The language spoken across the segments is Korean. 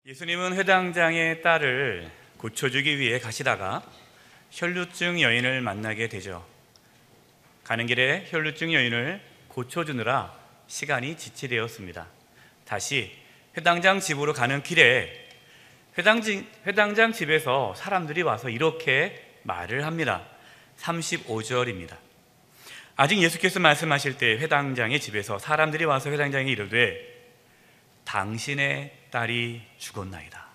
예수님은 회당장의 딸을 고쳐주기 위해 가시다가 혈루증 여인을 만나게 되죠. 가는 길에 혈루증 여인을 고쳐주느라 시간이 지체되었습니다. 다시 회당장 집으로 가는 길에 회당장 집에서 사람들이 와서 이렇게 말을 합니다. 35절입니다. 아직 예수께서 말씀하실 때 회당장의 집에서 사람들이 와서 회당장에 이르되 당신의 딸이 죽었나이다.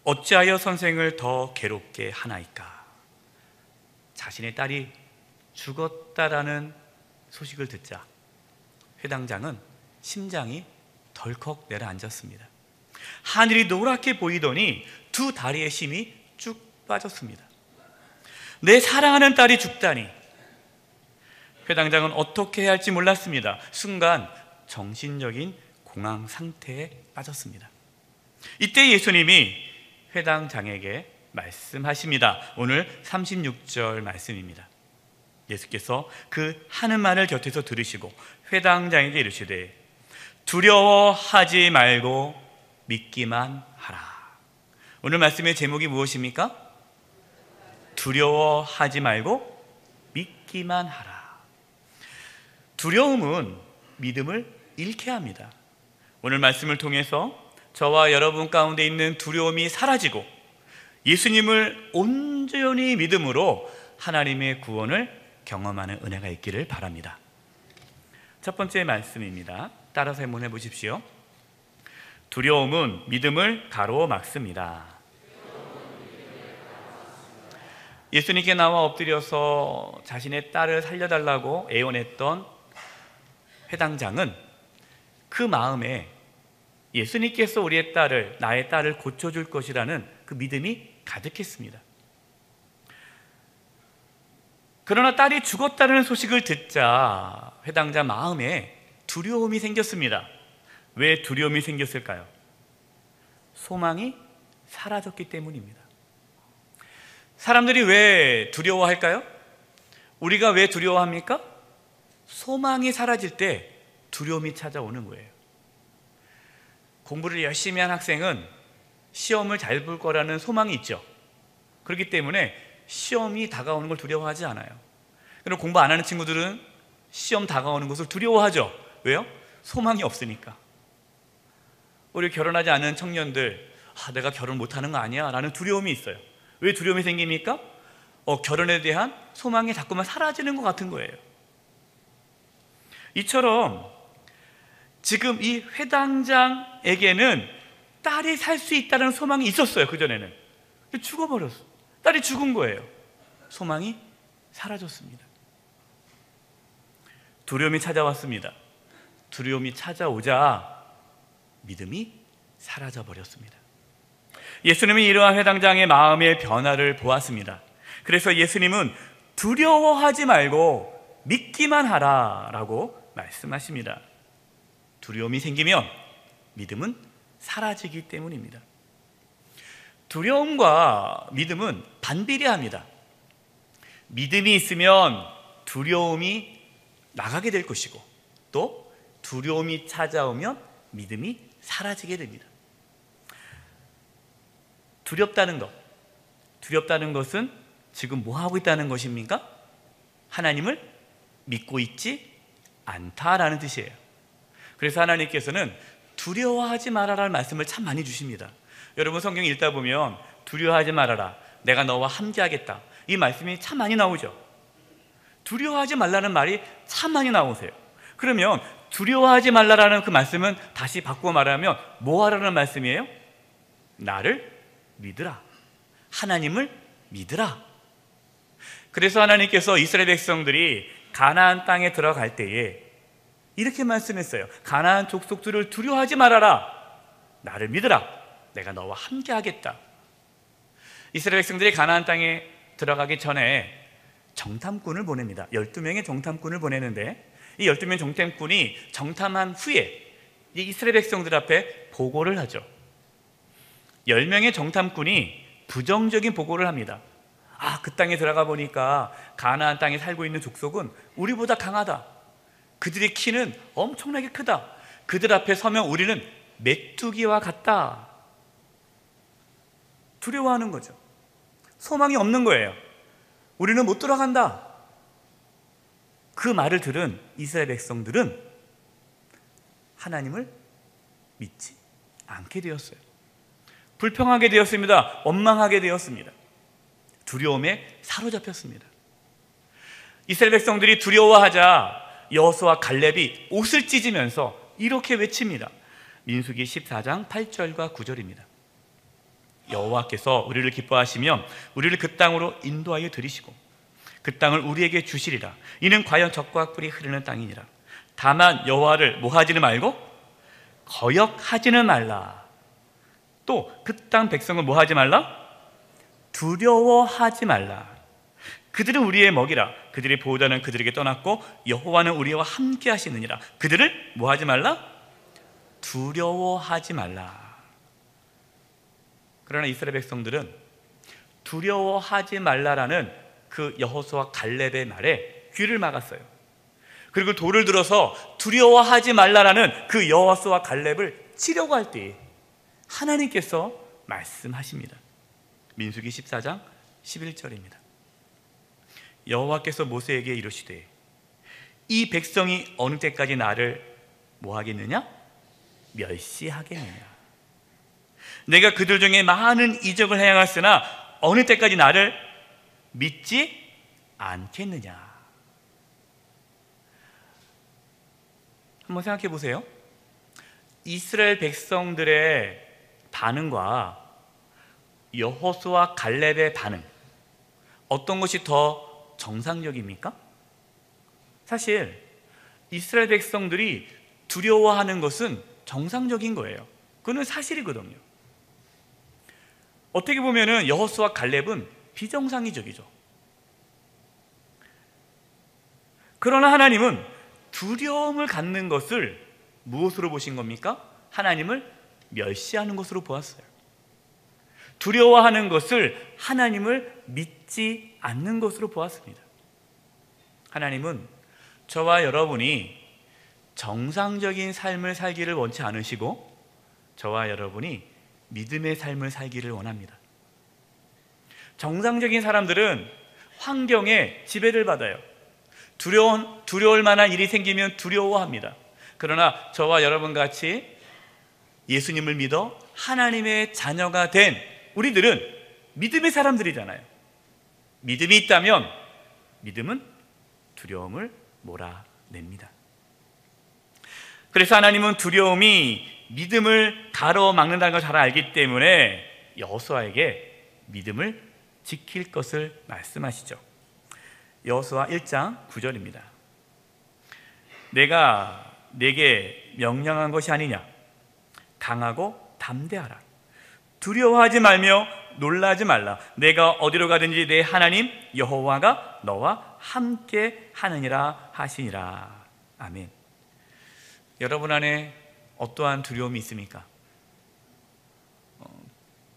어찌하여 선생을 더 괴롭게 하나이까? 자신의 딸이 죽었다라는 소식을 듣자 회당장은 심장이 덜컥 내려앉았습니다. 하늘이 노랗게 보이더니 두 다리의 힘이 쭉 빠졌습니다. 내 사랑하는 딸이 죽다니. 회당장은 어떻게 해야 할지 몰랐습니다. 순간 정신적인 공황 상태에 빠졌습니다. 이때 예수님이 회당장에게 말씀하십니다. 오늘 36절 말씀입니다. 예수께서 그 하는 말을 곁에서 들으시고 회당장에게 이르시되 두려워하지 말고 믿기만 하라. 오늘 말씀의 제목이 무엇입니까? 두려워하지 말고 믿기만 하라. 두려움은 믿음을 잃게 합니다. 오늘 말씀을 통해서 저와 여러분 가운데 있는 두려움이 사라지고 예수님을 온전히 믿음으로 하나님의 구원을 경험하는 은혜가 있기를 바랍니다. 첫 번째 말씀입니다. 따라서 한번 해보십시오. 두려움은 믿음을 가로막습니다. 예수님께 나와 엎드려서 자신의 딸을 살려달라고 애원했던 회당장은 그 마음에 예수님께서 우리의 딸을, 나의 딸을 고쳐줄 것이라는 그 믿음이 가득했습니다. 그러나 딸이 죽었다는 소식을 듣자 회당장 마음에 두려움이 생겼습니다. 왜 두려움이 생겼을까요? 소망이 사라졌기 때문입니다. 사람들이 왜 두려워할까요? 우리가 왜 두려워합니까? 소망이 사라질 때 두려움이 찾아오는 거예요. 공부를 열심히 한 학생은 시험을 잘 볼 거라는 소망이 있죠. 그렇기 때문에 시험이 다가오는 걸 두려워하지 않아요. 그리고 공부 안 하는 친구들은 시험 다가오는 것을 두려워하죠. 왜요? 소망이 없으니까. 우리 결혼하지 않은 청년들, 내가 결혼 못하는 거 아니야? 라는 두려움이 있어요. 왜 두려움이 생깁니까? 결혼에 대한 소망이 자꾸만 사라지는 것 같은 거예요. 이처럼 지금 이 회당장에게는 딸이 살 수 있다는 소망이 있었어요. 그전에는. 죽어버렸어. 딸이 죽은 거예요. 소망이 사라졌습니다. 두려움이 찾아왔습니다. 두려움이 찾아오자 믿음이 사라져버렸습니다. 예수님이 이러한 회당장의 마음의 변화를 보았습니다. 그래서 예수님은 두려워하지 말고 믿기만 하라 라고 말씀하십니다. 두려움이 생기면 믿음은 사라지기 때문입니다. 두려움과 믿음은 반비례합니다. 믿음이 있으면 두려움이 나가게 될 것이고 또 두려움이 찾아오면 믿음이 사라지게 됩니다. 두렵다는 것은 지금 뭐 하고 있다는 것입니까? 하나님을 믿고 있지 않다라는 뜻이에요. 그래서 하나님께서는 두려워하지 말아라는 말씀을 참 많이 주십니다. 여러분 성경 읽다 보면 두려워하지 말아라, 내가 너와 함께하겠다, 이 말씀이 참 많이 나오죠. 두려워하지 말라는 말이 참 많이 나오세요. 그러면 두려워하지 말라라는 그 말씀은 다시 바꾸어 말하면 뭐 하라는 말씀이에요? 나를 믿으라, 하나님을 믿으라. 그래서 하나님께서 이스라엘 백성들이 가나안 땅에 들어갈 때에 이렇게 말씀했어요. 가나안 족속들을 두려워하지 말아라, 나를 믿으라, 내가 너와 함께 하겠다. 이스라엘 백성들이 가나안 땅에 들어가기 전에 정탐꾼을 보냅니다. 12명의 정탐꾼을 보내는데 이 12명 정탐꾼이 정탐한 후에 이스라엘 백성들 앞에 보고를 하죠. 10명의 정탐꾼이 부정적인 보고를 합니다. 그 땅에 들어가 보니까 가나안 땅에 살고 있는 족속은 우리보다 강하다, 그들의 키는 엄청나게 크다, 그들 앞에 서면 우리는 메뚜기와 같다, 두려워하는 거죠. 소망이 없는 거예요. 우리는 못 돌아간다. 그 말을 들은 이스라엘 백성들은 하나님을 믿지 않게 되었어요. 불평하게 되었습니다. 원망하게 되었습니다. 두려움에 사로잡혔습니다. 이스라엘 백성들이 두려워하자 여호수아와 갈렙이 옷을 찢으면서 이렇게 외칩니다. 민수기 14장 8절과 9절입니다. 여호와께서 우리를 기뻐하시면 우리를 그 땅으로 인도하여 들이시고 그 땅을 우리에게 주시리라. 이는 과연 젖과 꿀이 흐르는 땅이니라. 다만 여호와를 뭐하지는 말고 거역하지는 말라. 또 그 땅 백성을 뭐하지 말라? 두려워하지 말라. 그들은 우리의 먹이라. 그들의 보호자는 그들에게 떠났고 여호와는 우리와 함께 하시느니라. 그들을 뭐하지 말라? 두려워하지 말라. 그러나 이스라엘 백성들은 두려워하지 말라라는 그 여호수아 갈렙의 말에 귀를 막았어요. 그리고 돌을 들어서 두려워하지 말라라는 그 여호수아 갈렙을 치려고 할 때 하나님께서 말씀하십니다. 민수기 14장 11절입니다. 여호와께서 모세에게 이르시되 이 백성이 어느 때까지 나를 뭐하겠느냐? 멸시하겠느냐? 내가 그들 중에 많은 이적을 행하였으나 어느 때까지 나를 믿지 않겠느냐? 한번 생각해 보세요. 이스라엘 백성들의 반응과 여호수아 갈렙의 반응, 어떤 것이 더 정상적입니까? 사실 이스라엘 백성들이 두려워하는 것은 정상적인 거예요. 그건 사실이거든요. 어떻게 보면은 여호수아 갈렙은 비정상이적이죠. 그러나 하나님은 두려움을 갖는 것을 무엇으로 보신 겁니까? 하나님을 멸시하는 것으로 보았어요. 두려워하는 것을 하나님을 믿지 않는 것으로 보았습니다. 하나님은 저와 여러분이 정상적인 삶을 살기를 원치 않으시고 저와 여러분이 믿음의 삶을 살기를 원합니다. 정상적인 사람들은 환경에 지배를 받아요. 두려울 만한 일이 생기면 두려워합니다. 그러나 저와 여러분 같이 예수님을 믿어 하나님의 자녀가 된 우리들은 믿음의 사람들이잖아요. 믿음이 있다면 믿음은 두려움을 몰아냅니다. 그래서 하나님은 두려움이 믿음을 가로막는다는 걸 잘 알기 때문에 여호수아에게 믿음을 지킬 것을 말씀하시죠. 여호수아 1장 9절입니다. 내가 내게 명령한 것이 아니냐? 강하고 담대하라. 두려워하지 말며 놀라지 말라. 내가 어디로 가든지 내 하나님 여호와가 너와 함께 하느니라 하시니라. 아멘. 여러분 안에 어떠한 두려움이 있습니까?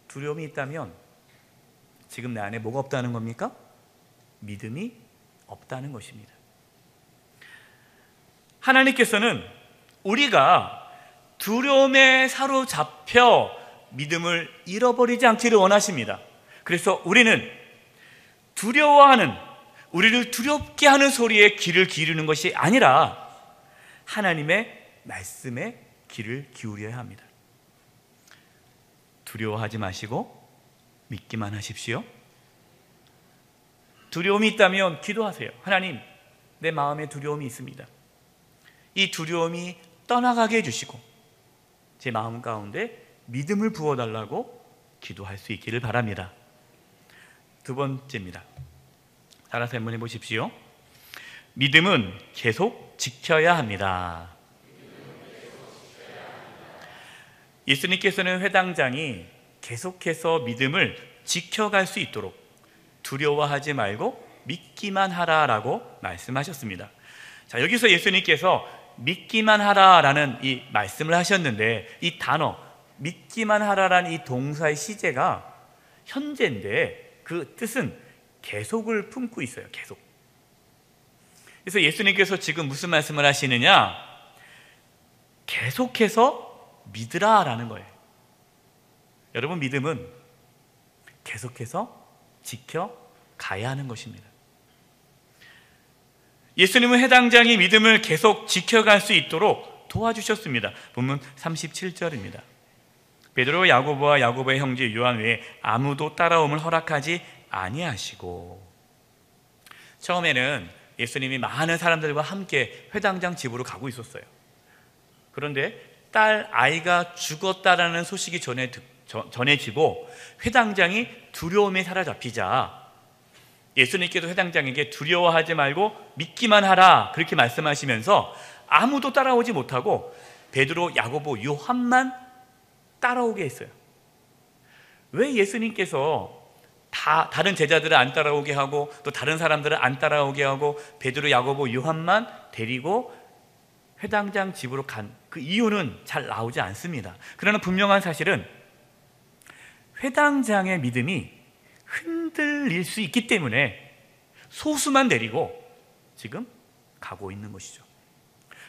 두려움이 있다면 지금 내 안에 뭐가 없다는 겁니까? 믿음이 없다는 것입니다. 하나님께서는 우리가 두려움에 사로잡혀 믿음을 잃어버리지 않기를 원하십니다. 그래서 우리는 두려워하는, 우리를 두렵게 하는 소리에 귀를 기울이는 것이 아니라 하나님의 말씀에 귀를 기울여야 합니다. 두려워하지 마시고 믿기만 하십시오. 두려움이 있다면 기도하세요. 하나님, 내 마음에 두려움이 있습니다. 이 두려움이 떠나가게 해주시고 제 마음 가운데 믿음을 부어달라고 기도할 수 있기를 바랍니다. 두 번째입니다. 따라서 한번 해보십시오. 믿음은 계속 지켜야 합니다. 예수님께서는 회당장이 계속해서 믿음을 지켜갈 수 있도록 두려워하지 말고 믿기만 하라라고 말씀하셨습니다. 자, 여기서 예수님께서 믿기만 하라라는 이 말씀을 하셨는데 이 단어 믿기만 하라라는 이 동사의 시제가 현재인데 그 뜻은 계속을 품고 있어요. 계속. 그래서 예수님께서 지금 무슨 말씀을 하시느냐? 계속해서 믿으라라는 거예요. 여러분, 믿음은 계속해서 지켜가야 하는 것입니다. 예수님은 해당장의 믿음을 계속 지켜갈 수 있도록 도와주셨습니다. 본문 37절입니다. 베드로 야고보와 야고보의 형제 요한 외에 아무도 따라옴을 허락하지 아니하시고. 처음에는 예수님이 많은 사람들과 함께 회당장 집으로 가고 있었어요. 그런데 딸 아이가 죽었다라는 소식이 전해지고 회당장이 두려움에 사로잡히자 예수님께서 회당장에게 두려워하지 말고 믿기만 하라 그렇게 말씀하시면서 아무도 따라오지 못하고 베드로, 야고보, 요한만 따라오게 했어요. 왜 예수님께서 다른 제자들을 안 따라오게 하고 또 다른 사람들을 안 따라오게 하고 베드로, 야고보, 요한만 데리고 회당장 집으로 간 그 이유는 잘 나오지 않습니다. 그러나 분명한 사실은 회당장의 믿음이 흔들릴 수 있기 때문에 소수만 데리고 지금 가고 있는 것이죠.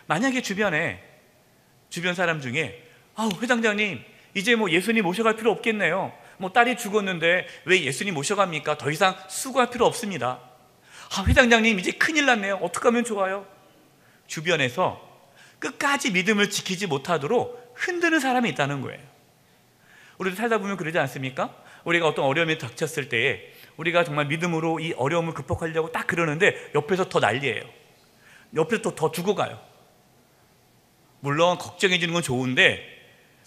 만약에 주변 사람 중에 회당장님 이제 예수님 모셔갈 필요 없겠네요. 딸이 죽었는데 왜 예수님 모셔갑니까? 더 이상 수고할 필요 없습니다. 회당장님 이제 큰일 났네요. 어떻게 하면 좋아요? 주변에서 끝까지 믿음을 지키지 못하도록 흔드는 사람이 있다는 거예요. 우리도 살다 보면 그러지 않습니까? 우리가 어떤 어려움이 닥쳤을 때에 우리가 정말 믿음으로 이 어려움을 극복하려고 딱 그러는데 옆에서 더 난리예요. 옆에서 더 죽어가요. 물론 걱정해 주는 건 좋은데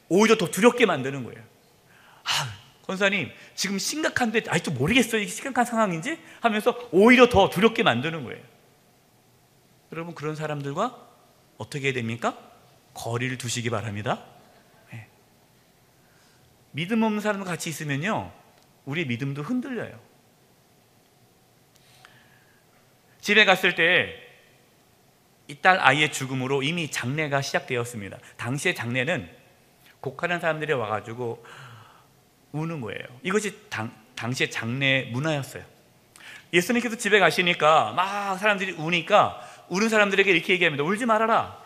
오히려 더 두렵게 만드는 거예요. 권사님 지금 심각한데 아직도 모르겠어요. 이게 심각한 상황인지 하면서 오히려 더 두렵게 만드는 거예요. 여러분 그런 사람들과 어떻게 해야 됩니까? 거리를 두시기 바랍니다. 믿음 없는 사람과 같이 있으면요 우리 믿음도 흔들려요. 집에 갔을 때 이 딸 아이의 죽음으로 이미 장례가 시작되었습니다. 당시의 장례는 곡하는 사람들이 와가지고 우는 거예요. 이것이 당시의 장례 문화였어요. 예수님께서 집에 가시니까 막 사람들이 우니까 우는 사람들에게 이렇게 얘기합니다. 울지 말아라.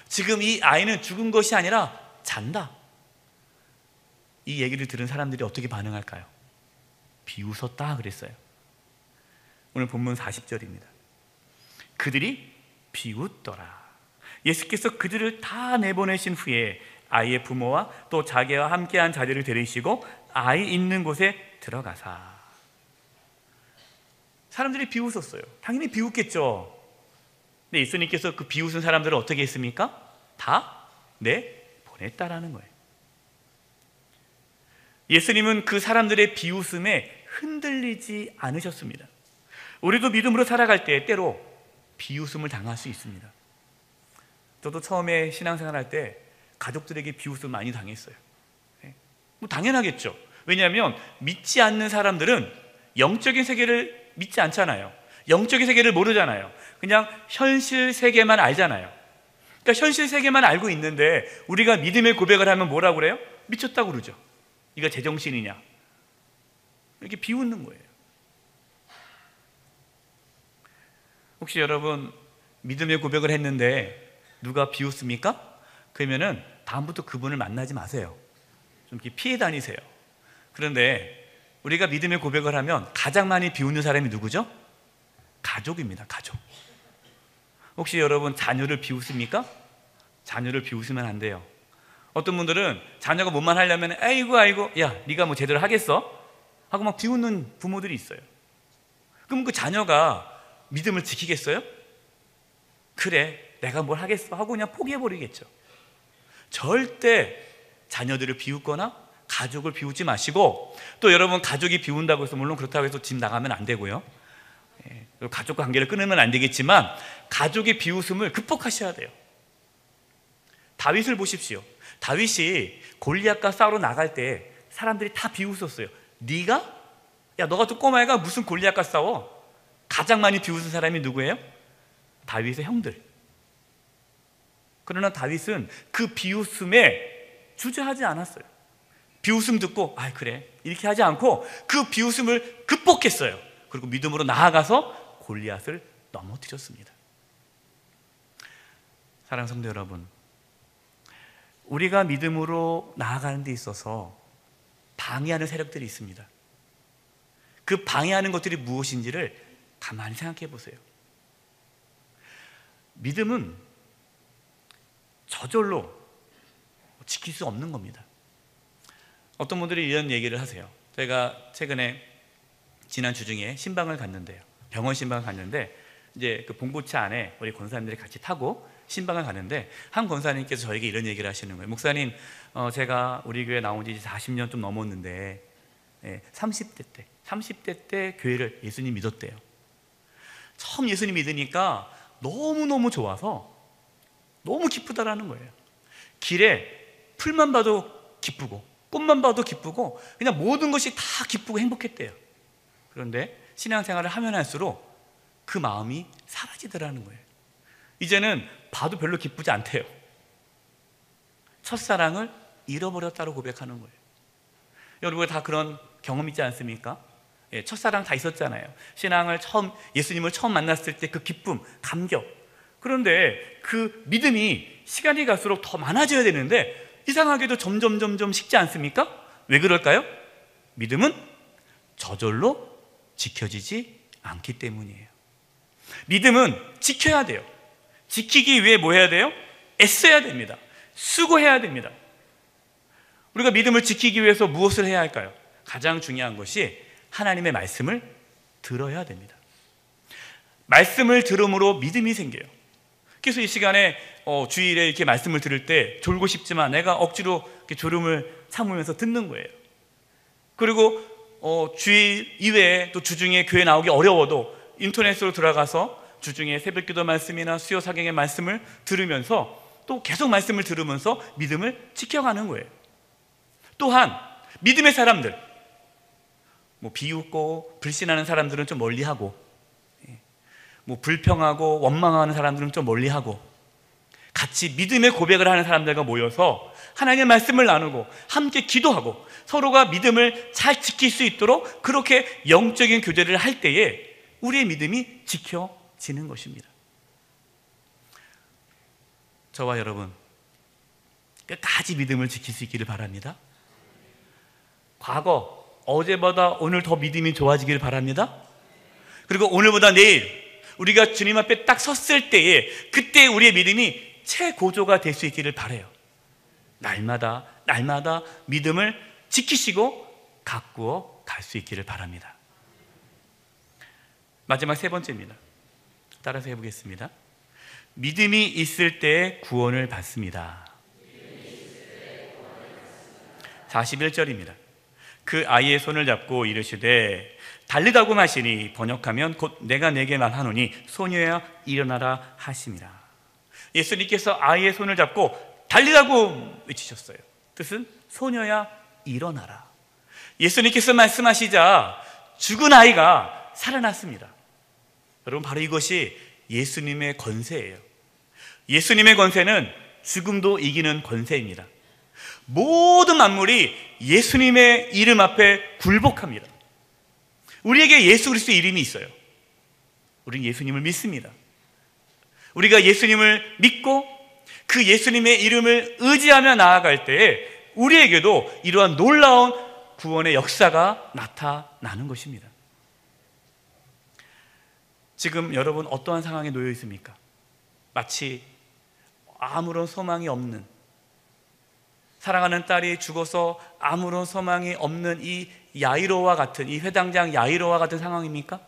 지금 이 아이는 죽은 것이 아니라 잔다. 이 얘기를 들은 사람들이 어떻게 반응할까요? 비웃었다 그랬어요. 오늘 본문 40절입니다. 그들이 비웃더라. 예수께서 그들을 다 내보내신 후에 아이의 부모와 또 자기와 함께한 자들을 데리시고 아이 있는 곳에 들어가사. 사람들이 비웃었어요. 당연히 비웃겠죠. 근데 예수님께서 그 비웃은 사람들을 어떻게 했습니까? 다 내보냈다라는 거예요. 예수님은 그 사람들의 비웃음에 흔들리지 않으셨습니다. 우리도 믿음으로 살아갈 때 때로 비웃음을 당할 수 있습니다. 저도 처음에 신앙생활 할 때 가족들에게 비웃음을 많이 당했어요. 당연하겠죠. 왜냐하면 믿지 않는 사람들은 영적인 세계를 믿지 않잖아요. 영적인 세계를 모르잖아요. 그냥 현실 세계만 알잖아요. 그러니까 현실 세계만 알고 있는데 우리가 믿음의 고백을 하면 뭐라고 그래요? 미쳤다고 그러죠. 이거 제정신이냐? 이렇게 비웃는 거예요. 혹시 여러분 믿음의 고백을 했는데 누가 비웃습니까? 그러면은 다음부터 그분을 만나지 마세요. 좀 이렇게 피해 다니세요. 그런데 우리가 믿음의 고백을 하면 가장 많이 비웃는 사람이 누구죠? 가족입니다. 가족. 혹시 여러분 자녀를 비웃습니까? 자녀를 비웃으면 안 돼요. 어떤 분들은 자녀가 뭐만 하려면 아이고 야 네가 뭐 제대로 하겠어? 하고 막 비웃는 부모들이 있어요. 그럼 그 자녀가 믿음을 지키겠어요? 그래 내가 뭘 하겠어 하고 그냥 포기해버리겠죠. 절대 자녀들을 비웃거나 가족을 비웃지 마시고, 또 여러분 가족이 비운다고 해서 물론 그렇다고 해서 집 나가면 안 되고요. 가족과 관계를 끊으면 안 되겠지만 가족의 비웃음을 극복하셔야 돼요. 다윗을 보십시오. 다윗이 골리앗과 싸우러 나갈 때 사람들이 다 비웃었어요. 네가? 야 너 같은 꼬마애가 무슨 골리앗과 싸워? 가장 많이 비웃은 사람이 누구예요? 다윗의 형들. 그러나 다윗은 그 비웃음에 주저하지 않았어요. 비웃음 듣고 그래 이렇게 하지 않고 그 비웃음을 극복했어요. 그리고 믿음으로 나아가서 골리앗을 넘어뜨렸습니다. 사랑하는 성도 여러분, 우리가 믿음으로 나아가는 데 있어서 방해하는 세력들이 있습니다. 그 방해하는 것들이 무엇인지를 가만히 생각해 보세요. 믿음은 저절로 지킬 수 없는 겁니다. 어떤 분들이 이런 얘기를 하세요. 제가 최근에 지난 주중에 신방을 갔는데요. 병원 신방을 갔는데 이제 그 봉고차 안에 우리 권사님들이 같이 타고 신방을 가는데 한 권사님께서 저에게 이런 얘기를 하시는 거예요. 목사님, 제가 우리 교회 나온 지 40년 좀 넘었는데 30대 때 교회를 예수님 믿었대요. 처음 예수님 믿으니까 너무너무 좋아서 너무 기쁘다라는 거예요. 길에 풀만 봐도 기쁘고 꽃만 봐도 기쁘고 그냥 모든 것이 다 기쁘고 행복했대요. 그런데 신앙생활을 하면 할수록 그 마음이 사라지더라는 거예요. 이제는 봐도 별로 기쁘지 않대요. 첫사랑을 잃어버렸다고 고백하는 거예요. 여러분 다 그런 경험 있지 않습니까? 첫사랑 다 있었잖아요. 신앙을 예수님을 처음 만났을 때 그 기쁨, 감격. 그런데 그 믿음이 시간이 갈수록 더 많아져야 되는데 이상하게도 점점 식지 않습니까? 왜 그럴까요? 믿음은 저절로 지켜지지 않기 때문이에요. 믿음은 지켜야 돼요. 지키기 위해 뭐 해야 돼요? 애써야 됩니다. 수고해야 됩니다. 우리가 믿음을 지키기 위해서 무엇을 해야 할까요? 가장 중요한 것이 하나님의 말씀을 들어야 됩니다. 말씀을 들음으로 믿음이 생겨요. 그래서 이 시간에 주일에 이렇게 말씀을 들을 때 졸고 싶지만 내가 억지로 이렇게 졸음을 참으면서 듣는 거예요. 그리고 주일 이외에 또 주중에 교회 나오기 어려워도 인터넷으로 들어가서 주중에 새벽기도 말씀이나 수요 사경의 말씀을 들으면서 또 계속 말씀을 들으면서 믿음을 지켜가는 거예요. 또한 믿음의 사람들, 비웃고 불신하는 사람들은 좀 멀리하고, 불평하고 원망하는 사람들은 좀 멀리하고, 같이 믿음의 고백을 하는 사람들과 모여서 하나님의 말씀을 나누고 함께 기도하고 서로가 믿음을 잘 지킬 수 있도록 그렇게 영적인 교제를 할 때에 우리의 믿음이 지켜지는 것입니다. 저와 여러분 끝까지 믿음을 지킬 수 있기를 바랍니다. 과거 어제보다 오늘 더 믿음이 좋아지기를 바랍니다. 그리고 오늘보다 내일 우리가 주님 앞에 딱 섰을 때에 그때 우리의 믿음이 최고조가 될 수 있기를 바라요. 날마다 믿음을 지키시고 가꾸어 갈 수 있기를 바랍니다. 마지막 세 번째입니다. 따라서 해보겠습니다. 믿음이 있을 때 구원을 받습니다. 41절입니다. 그 아이의 손을 잡고 이르시되 달리다고 하시니 번역하면 곧 내가 내게 말하노니 소녀야 일어나라 하심이라. 예수님께서 아이의 손을 잡고 달리라고 외치셨어요. 뜻은 소녀야 일어나라. 예수님께서 말씀하시자 죽은 아이가 살아났습니다. 여러분 바로 이것이 예수님의 권세예요. 예수님의 권세는 죽음도 이기는 권세입니다. 모든 만물이 예수님의 이름 앞에 굴복합니다. 우리에게 예수 그리스도의 이름이 있어요. 우리는 예수님을 믿습니다. 우리가 예수님을 믿고 그 예수님의 이름을 의지하며 나아갈 때에 우리에게도 이러한 놀라운 구원의 역사가 나타나는 것입니다. 지금 여러분 어떠한 상황에 놓여 있습니까? 마치 아무런 소망이 없는, 사랑하는 딸이 죽어서 아무런 소망이 없는 이 야이로와 같은, 이 회당장 야이로와 같은 상황입니까?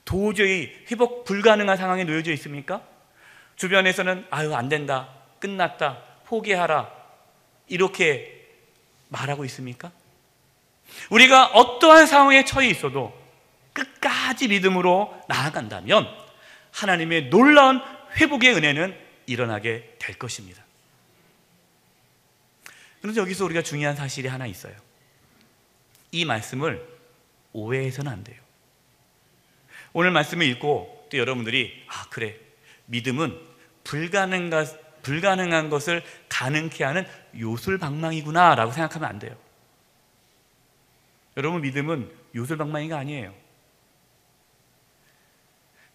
도저히 회복 불가능한 상황에 놓여져 있습니까? 주변에서는 아유 안 된다, 끝났다, 포기하라 이렇게 말하고 있습니까? 우리가 어떠한 상황에 처해 있어도 끝까지 믿음으로 나아간다면 하나님의 놀라운 회복의 은혜는 일어나게 될 것입니다. 그런데 여기서 우리가 중요한 사실이 하나 있어요. 이 말씀을 오해해서는 안 돼요. 오늘 말씀을 읽고 또 여러분들이 그래, 믿음은 불가능한 것을 가능케 하는 요술방망이구나 라고 생각하면 안 돼요. 여러분 믿음은 요술방망이가 아니에요.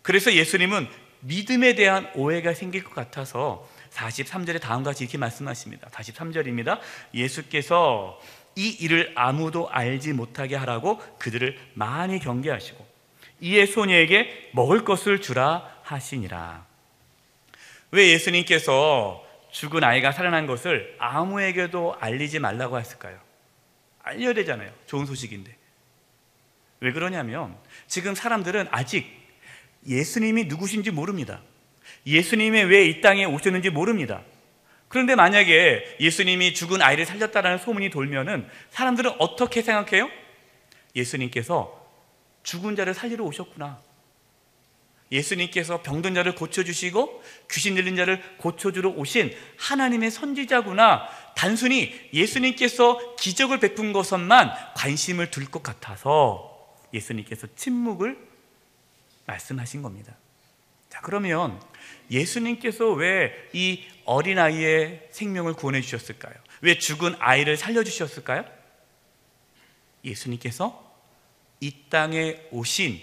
그래서 예수님은 믿음에 대한 오해가 생길 것 같아서 43절에 다음과 같이 이렇게 말씀하십니다. 43절입니다. 예수께서 이 일을 아무도 알지 못하게 하라고 그들을 많이 경계하시고 이에 소녀에게 먹을 것을 주라 하시니라. 왜 예수님께서 죽은 아이가 살아난 것을 아무에게도 알리지 말라고 했을까요? 알려야 되잖아요. 좋은 소식인데. 왜 그러냐면 지금 사람들은 아직 예수님이 누구신지 모릅니다. 예수님이 왜 이 땅에 오셨는지 모릅니다. 그런데 만약에 예수님이 죽은 아이를 살렸다는 소문이 돌면은 사람들은 어떻게 생각해요? 예수님께서 죽은 자를 살리러 오셨구나. 예수님께서 병든 자를 고쳐주시고 귀신 들린 자를 고쳐주러 오신 하나님의 선지자구나. 단순히 예수님께서 기적을 베푼 것만 관심을 둘 것 같아서 예수님께서 침묵을 말씀하신 겁니다. 자, 그러면 예수님께서 왜 이 어린아이의 생명을 구원해 주셨을까요? 왜 죽은 아이를 살려주셨을까요? 예수님께서 이 땅에 오신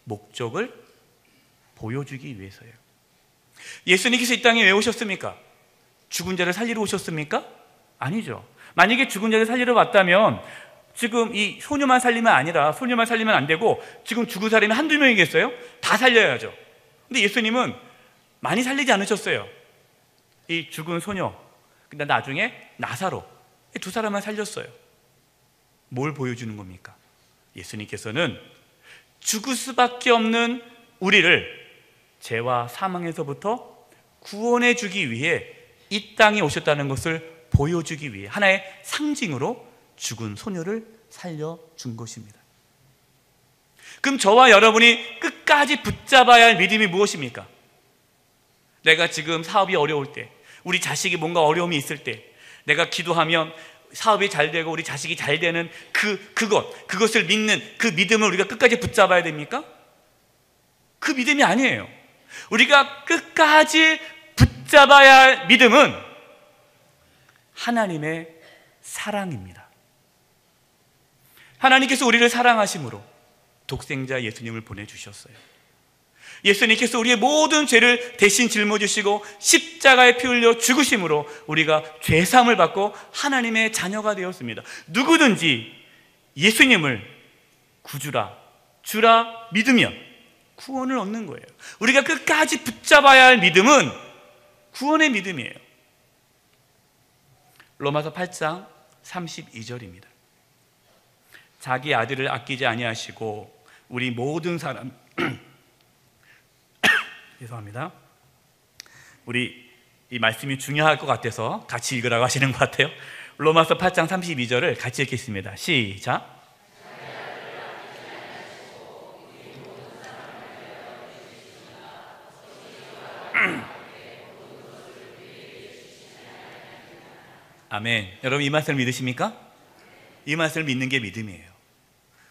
목적을 보여주기 위해서예요. 예수님께서 이 땅에 왜 오셨습니까? 죽은 자를 살리러 오셨습니까? 아니죠. 만약에 죽은 자를 살리러 왔다면 지금 이 소녀만 살리면 아니라 소녀만 살리면 안 되고 지금 죽은 사람이 한두 명이겠어요? 다 살려야죠. 근데 예수님은 많이 살리지 않으셨어요. 이 죽은 소녀, 근데 나중에 나사로, 이 두 사람만 살렸어요. 뭘 보여주는 겁니까? 예수님께서는 죽을 수밖에 없는 우리를 죄와 사망에서부터 구원해 주기 위해 이 땅에 오셨다는 것을 보여주기 위해 하나의 상징으로 죽은 소녀를 살려준 것입니다. 그럼 저와 여러분이 끝까지 붙잡아야 할 믿음이 무엇입니까? 내가 지금 사업이 어려울 때, 우리 자식이 뭔가 어려움이 있을 때, 내가 기도하면 사업이 잘 되고 우리 자식이 잘 되는 그것을 믿는 그 믿음을 우리가 끝까지 붙잡아야 됩니까? 그 믿음이 아니에요. 우리가 끝까지 붙잡아야 할 믿음은 하나님의 사랑입니다. 하나님께서 우리를 사랑하심으로 독생자 예수님을 보내주셨어요. 예수님께서 우리의 모든 죄를 대신 짊어지시고 십자가에 피 흘려 죽으심으로 우리가 죄사함을 받고 하나님의 자녀가 되었습니다. 누구든지 예수님을 구주라, 주라 믿으면 구원을 얻는 거예요. 우리가 끝까지 붙잡아야 할 믿음은 구원의 믿음이에요. 로마서 8장 32절입니다. 자기 아들을 아끼지 아니하시고 우리 모든 사람 죄송합니다. 우리 이 말씀이 중요할 것 같아서 같이 읽으라고 하시는 것 같아요. 로마서 8장 32절을 같이 읽겠습니다. 시작. 아멘. 여러분 이 말씀을 믿으십니까? 이 말씀을 믿는 게 믿음이에요.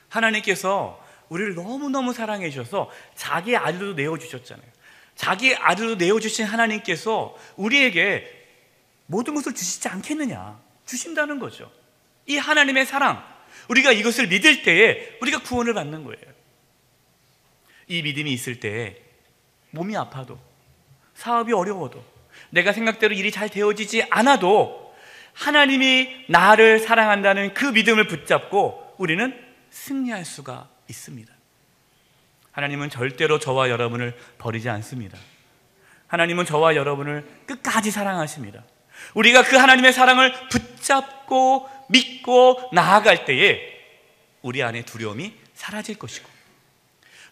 하나님께서 우리를 너무너무 사랑해 주셔서 자기 아들도 내어주셨잖아요. 자기 아들도 내어주신 하나님께서 우리에게 모든 것을 주시지 않겠느냐? 주신다는 거죠. 이 하나님의 사랑, 우리가 이것을 믿을 때에 우리가 구원을 받는 거예요. 이 믿음이 있을 때에 몸이 아파도, 사업이 어려워도, 내가 생각대로 일이 잘 되어지지 않아도 하나님이 나를 사랑한다는 그 믿음을 붙잡고 우리는 승리할 수가 있습니다. 하나님은 절대로 저와 여러분을 버리지 않습니다. 하나님은 저와 여러분을 끝까지 사랑하십니다. 우리가 그 하나님의 사랑을 붙잡고 믿고 나아갈 때에 우리 안에 두려움이 사라질 것이고,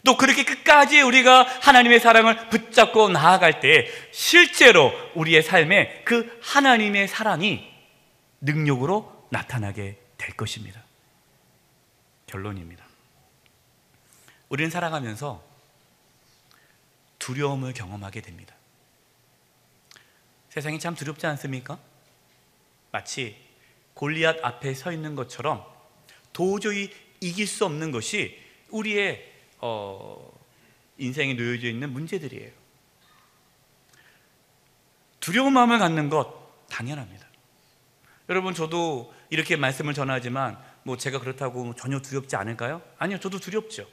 또 그렇게 끝까지 우리가 하나님의 사랑을 붙잡고 나아갈 때에 실제로 우리의 삶에 그 하나님의 사랑이 능력으로 나타나게 될 것입니다. 결론입니다. 우리는 살아가면서 두려움을 경험하게 됩니다. 세상이 참 두렵지 않습니까? 마치 골리앗 앞에 서 있는 것처럼 도저히 이길 수 없는 것이 우리의 인생에 놓여져 있는 문제들이에요. 두려운 마음을 갖는 것 당연합니다. 여러분, 저도 이렇게 말씀을 전하지만 제가 그렇다고 전혀 두렵지 않을까요? 아니요, 저도 두렵죠.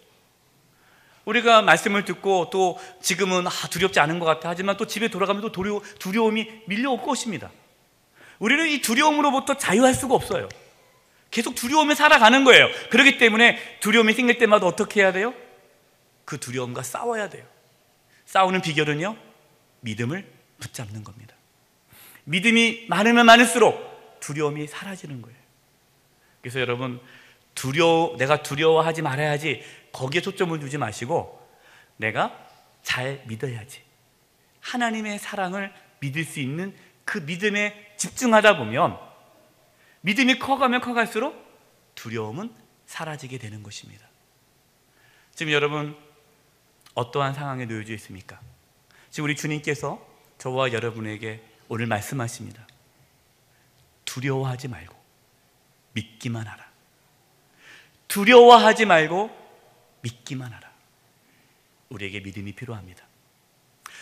우리가 말씀을 듣고 또 지금은 두렵지 않은 것 같아 하지만 또 집에 돌아가면 또 두려움이 밀려올 것입니다. 우리는 이 두려움으로부터 자유할 수가 없어요. 계속 두려움에 살아가는 거예요. 그렇기 때문에 두려움이 생길 때마다 어떻게 해야 돼요? 그 두려움과 싸워야 돼요. 싸우는 비결은요, 믿음을 붙잡는 겁니다. 믿음이 많으면 많을수록 두려움이 사라지는 거예요. 그래서 여러분, 내가 두려워하지 말아야지, 거기에 초점을 두지 마시고 내가 잘 믿어야지, 하나님의 사랑을 믿을 수 있는 그 믿음에 집중하다 보면 믿음이 커가면 커갈수록 두려움은 사라지게 되는 것입니다. 지금 여러분 어떠한 상황에 놓여져 있습니까? 지금 우리 주님께서 저와 여러분에게 오늘 말씀하십니다. 두려워하지 말고 믿기만 하라. 두려워하지 말고 믿기만 하라. 우리에게 믿음이 필요합니다.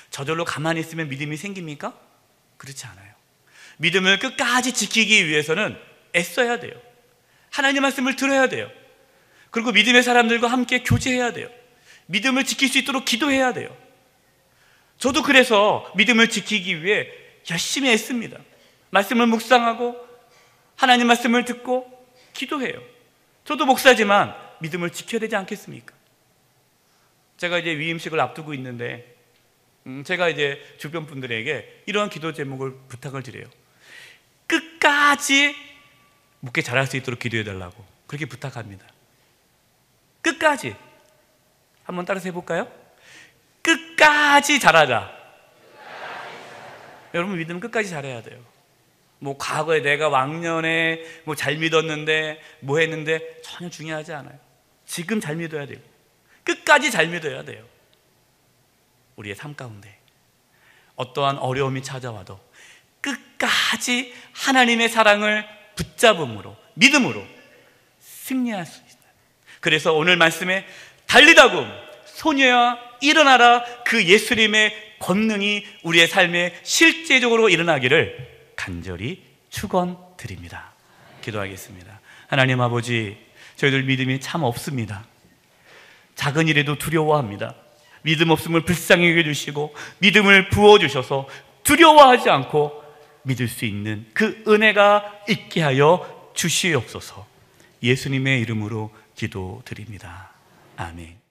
저절로 가만히 있으면 믿음이 생깁니까? 그렇지 않아요. 믿음을 끝까지 지키기 위해서는 애써야 돼요. 하나님 말씀을 들어야 돼요. 그리고 믿음의 사람들과 함께 교제해야 돼요. 믿음을 지킬 수 있도록 기도해야 돼요. 저도 그래서 믿음을 지키기 위해 열심히 애씁니다. 말씀을 묵상하고 하나님 말씀을 듣고 기도해요. 저도 목사지만 믿음을 지켜야 되지 않겠습니까? 제가 이제 위임식을 앞두고 있는데 제가 이제 주변 분들에게 이러한 기도 제목을 부탁을 드려요. 끝까지 묵게 잘할 수 있도록 기도해 달라고 그렇게 부탁합니다. 끝까지. 한번 따라서 해볼까요? 끝까지 잘하자. 여러분, 믿음은 끝까지 잘해야 돼요. 뭐 과거에 내가 왕년에 뭐 잘 믿었는데 뭐 했는데 전혀 중요하지 않아요. 지금 잘 믿어야 돼요. 끝까지 잘 믿어야 돼요. 우리의 삶 가운데 어떠한 어려움이 찾아와도 끝까지 하나님의 사랑을 붙잡음으로, 믿음으로 승리할 수 있어요. 그래서 오늘 말씀에 달리다금 소녀야 일어나라, 그 예수님의 권능이 우리의 삶에 실제적으로 일어나기를 간절히 축원드립니다. 기도하겠습니다. 하나님 아버지, 저희들 믿음이 참 없습니다. 작은 일에도 두려워합니다. 믿음 없음을 불쌍히 여겨주시고 믿음을 부어주셔서 두려워하지 않고 믿을 수 있는 그 은혜가 있게 하여 주시옵소서. 예수님의 이름으로 기도드립니다. 아멘.